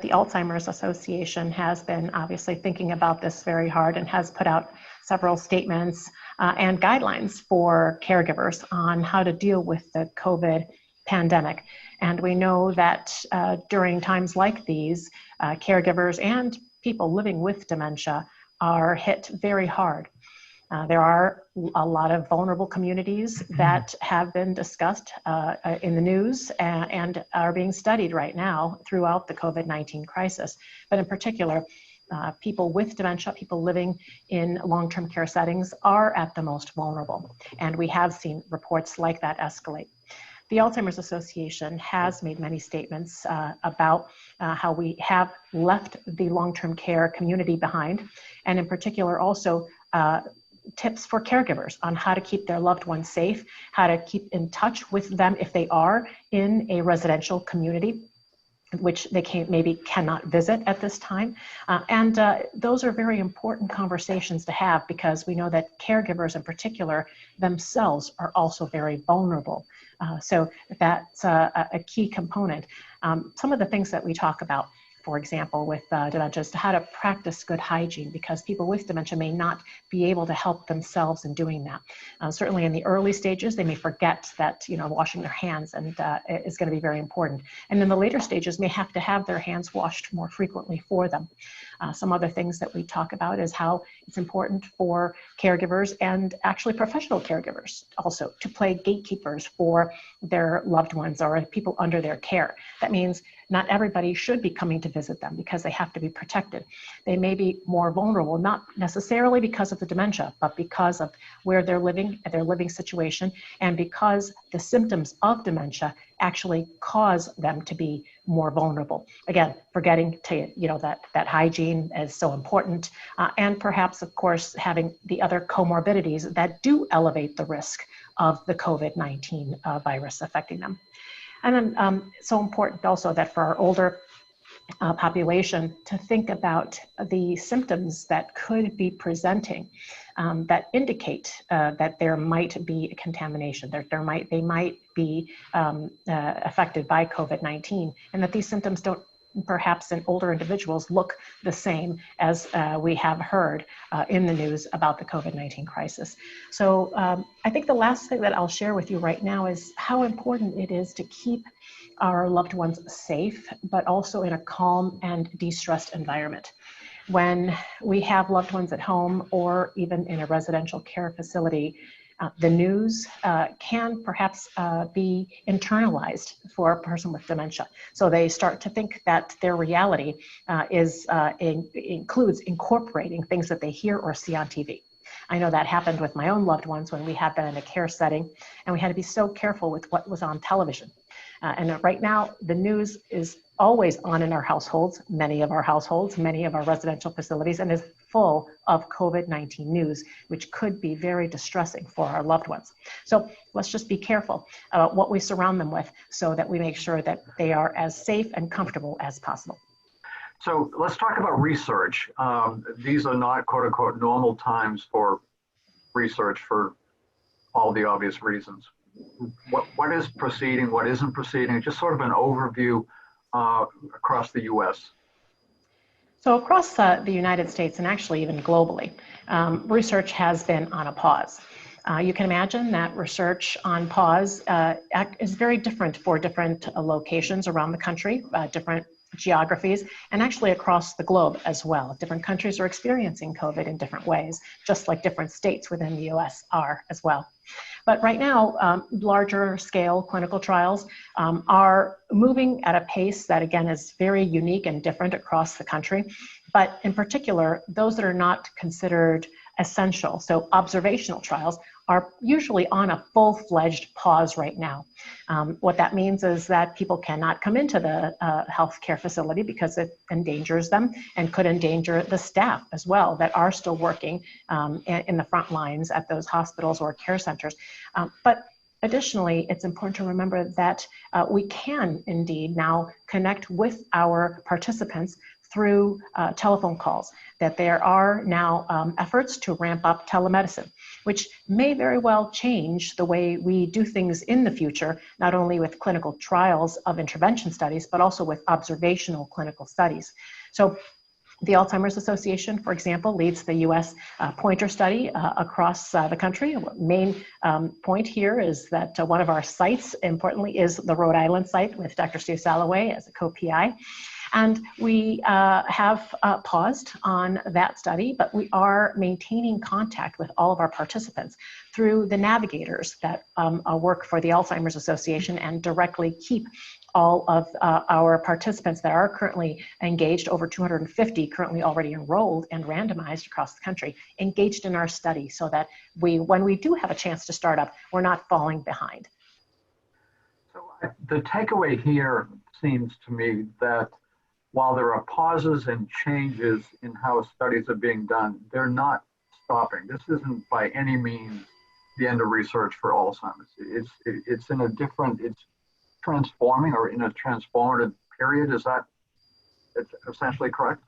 the Alzheimer's Association has been obviously thinking about this very hard and has put out several statements and guidelines for caregivers on how to deal with the COVID pandemic. And we know that during times like these, caregivers and people living with dementia are hit very hard. There are a lot of vulnerable communities that have been discussed in the news and are being studied right now throughout the COVID-19 crisis. But in particular, people with dementia, people living in long-term care settings are at the most vulnerable. And we have seen reports like that escalate. The Alzheimer's Association has made many statements about how we have left the long-term care community behind, and in particular also tips for caregivers on how to keep their loved ones safe, how to keep in touch with them if they are in a residential community, which they maybe cannot visit at this time. And those are very important conversations to have, because we know that caregivers in particular themselves are also very vulnerable. So that's a key component. Some of the things that we talk about, for example, with dementia, is how to practice good hygiene, because people with dementia may not be able to help themselves in doing that. Certainly in the early stages, they may forget that washing their hands is going to be very important. And in the later stages, may have to have their hands washed more frequently for them. Some other things that we talk about is how it's important for caregivers, and actually professional caregivers also, to play gatekeepers for their loved ones or people under their care. That means not everybody should be coming to visit them because they have to be protected. They may be more vulnerable, not necessarily because of the dementia, but because of where they're living, their living situation, and because the symptoms of dementia actually cause them to be more vulnerable. Again, forgetting to, that hygiene is so important, and perhaps, of course, having the other comorbidities that do elevate the risk of the COVID-19 virus affecting them. And then so important also that for our older population to think about the symptoms that could be presenting that indicate that there might be a contamination, they might be affected by COVID-19, and that these symptoms don't perhaps in older individuals look the same as we have heard in the news about the COVID-19 crisis. So I think the last thing that I'll share with you right now is how important it is to keep our loved ones safe, but also in a calm and de-stressed environment. When we have loved ones at home or even in a residential care facility, the news can perhaps be internalized for a person with dementia. So they start to think that their reality includes incorporating things that they hear or see on TV. I know that happened with my own loved ones when we had been in a care setting, and we had to be so careful with what was on television. And right now, the news is always on in our households, many of our residential facilities, and is full of COVID-19 news, which could be very distressing for our loved ones. So let's just be careful about what we surround them with so that we make sure that they are as safe and comfortable as possible. So let's talk about research. These are not quote unquote normal times for research for all the obvious reasons. What is proceeding, what isn't proceeding, just sort of an overview across the US. So across the United States and actually even globally, research has been on a pause. You can imagine that research on pause is very different for different locations around the country, different geographies, and actually across the globe as well. Different countries are experiencing COVID in different ways, just like different states within the US are as well. But right now, larger scale clinical trials are moving at a pace that, again, is very unique and different across the country. But in particular, those that are not considered essential, so observational trials, are usually on a full-fledged pause right now. What that means is that people cannot come into the healthcare facility because it endangers them and could endanger the staff as well that are still working in the front lines at those hospitals or care centers. But Additionally, it's important to remember that we can indeed now connect with our participants through telephone calls, that there are now efforts to ramp up telemedicine, which may very well change the way we do things in the future, not only with clinical trials of intervention studies, but also with observational clinical studies. So the Alzheimer's Association, for example, leads the U.S. Pointer study across the country. Main point here is that one of our sites, importantly, is the Rhode Island site with Dr. Steve Salloway as a co-PI. And we have paused on that study, but we are maintaining contact with all of our participants through the navigators that work for the Alzheimer's Association and directly keep all of our participants that are currently engaged, over 250 currently already enrolled and randomized across the country, engaged in our study so that when we do have a chance to start up, we're not falling behind. So the takeaway here seems to me that while there are pauses and changes in how studies are being done, they're not stopping. This isn't by any means the end of research for Alzheimer's. It's in a different, it's transforming or in a transformative period. Is that essentially correct?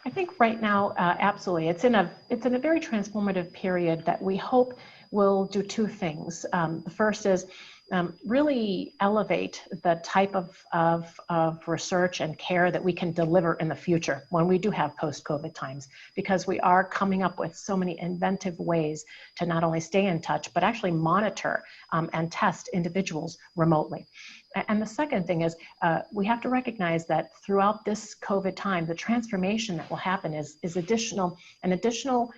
I think right now, absolutely. It's in a very transformative period that we hope will do two things. The first is really elevate the type of research and care that we can deliver in the future when we do have post-COVID times, because we are coming up with so many inventive ways to not only stay in touch, but actually monitor and test individuals remotely. And the second thing is we have to recognize that throughout this COVID time, the transformation that will happen is an additional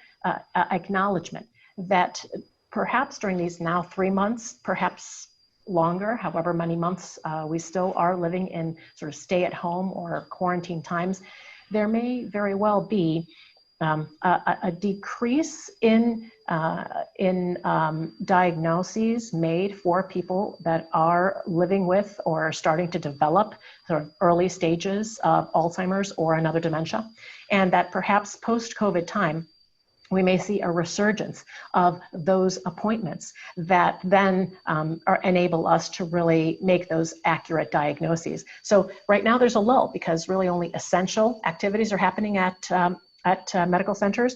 acknowledgement that perhaps during these now 3 months, perhaps longer, however many months we still are living in sort of stay at home or quarantine times, there may very well be a decrease in diagnoses made for people that are living with or are starting to develop sort of early stages of Alzheimer's or another dementia, and that perhaps post-COVID time, we may see a resurgence of those appointments that then enable us to really make those accurate diagnoses. So right now there's a lull because really only essential activities are happening at medical centers,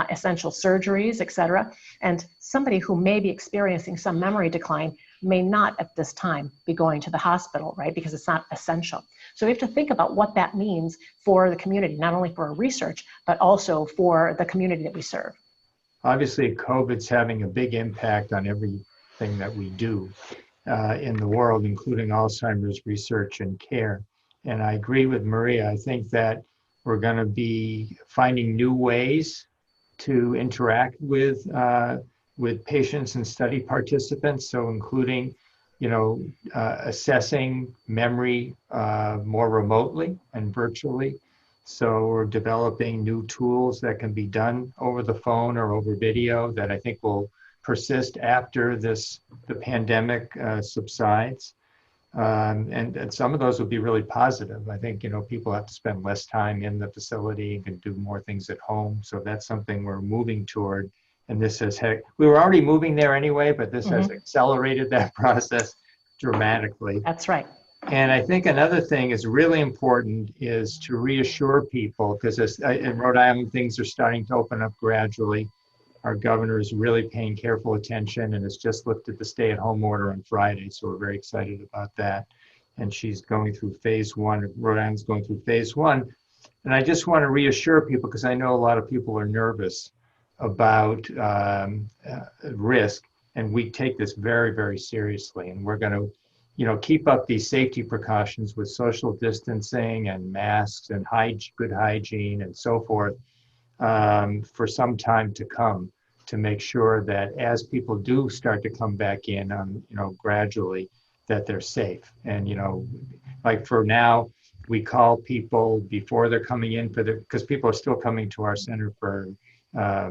essential surgeries, et cetera. And somebody who may be experiencing some memory decline may not at this time be going to the hospital, right? Because it's not essential. So we have to think about what that means for the community, not only for our research, but also for the community that we serve. Obviously, COVID's having a big impact on everything that we do in the world, including Alzheimer's research and care. And I agree with Maria. I think that we're going to be finding new ways to interact with patients and study participants. So including, assessing memory more remotely and virtually. So we're developing new tools that can be done over the phone or over video that I think will persist after the pandemic subsides. And some of those will be really positive. I think, people have to spend less time in the facility and can do more things at home. So that's something we're moving toward. And this we were already moving there anyway, but this has accelerated that process dramatically. That's right. And I think another thing is really important is to reassure people, because in Rhode Island, things are starting to open up gradually. Our governor is really paying careful attention and has just lifted the stay-at-home order on Friday. So we're very excited about that. And she's going through phase one. Rhode Island's going through phase one. And I just want to reassure people, because I know a lot of people are nervous about risk. And we take this very, very seriously. And we're going to, keep up these safety precautions with social distancing and masks and good hygiene and so forth for some time to come, to make sure that as people do start to come back in, gradually, that they're safe. And, like for now, we call people before they're coming in because people are still coming to our center for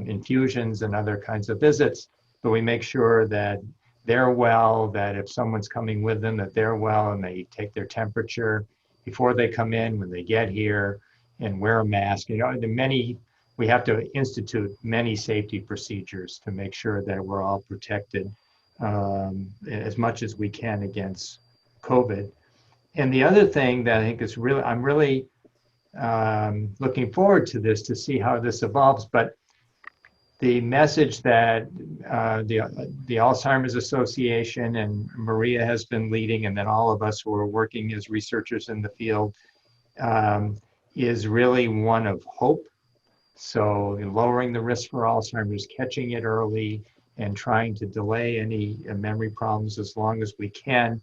infusions and other kinds of visits, but we make sure that they're well, that if someone's coming with them, that they're well, and they take their temperature before they come in, when they get here, and wear a mask. We have to institute many safety procedures to make sure that we're all protected as much as we can against COVID. And the other thing that I think is really, I'm really looking forward to this to see how this evolves, but the message that the Alzheimer's Association and Maria has been leading, and then all of us who are working as researchers in the field, is really one of hope. So lowering the risk for Alzheimer's, catching it early, and trying to delay any memory problems as long as we can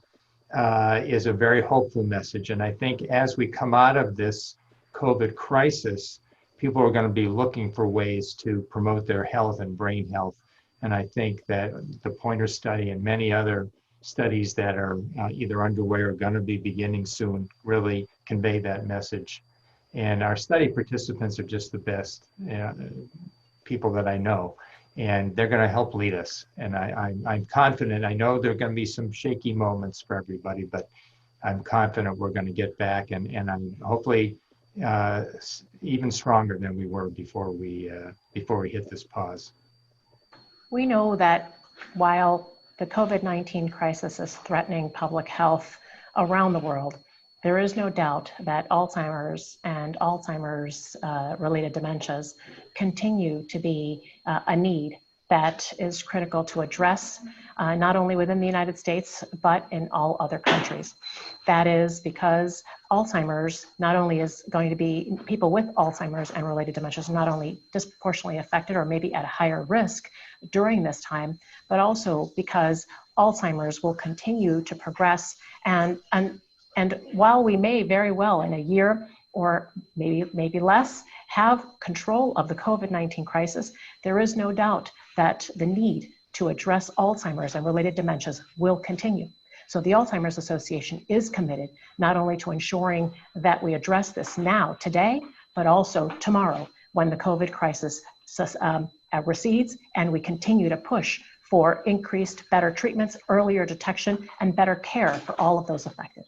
is a very hopeful message. And I think as we come out of this COVID crisis, people are going to be looking for ways to promote their health and brain health. And I think that the Pointer study and many other studies that are either underway or going to be beginning soon really convey that message. And our study participants are just the best people that I know, and they're going to help lead us. And I'm confident. I know there are going to be some shaky moments for everybody, but I'm confident we're going to get back, and I'm hopefully even stronger than we were before we hit this pause. We know that while the COVID-19 crisis is threatening public health around the world, there is no doubt that Alzheimer's and Alzheimer's related dementias continue to be a need that is critical to address, not only within the United States, but in all other countries. That is because Alzheimer's not only is going to be, people with Alzheimer's and related dementias are not only disproportionately affected or maybe at a higher risk during this time, but also because Alzheimer's will continue to progress. And while we may very well in a year or maybe less have control of the COVID-19 crisis, there is no doubt that the need to address Alzheimer's and related dementias will continue. So the Alzheimer's Association is committed not only to ensuring that we address this now, today, but also tomorrow when the COVID crisis recedes and we continue to push for increased, better treatments, earlier detection, and better care for all of those affected.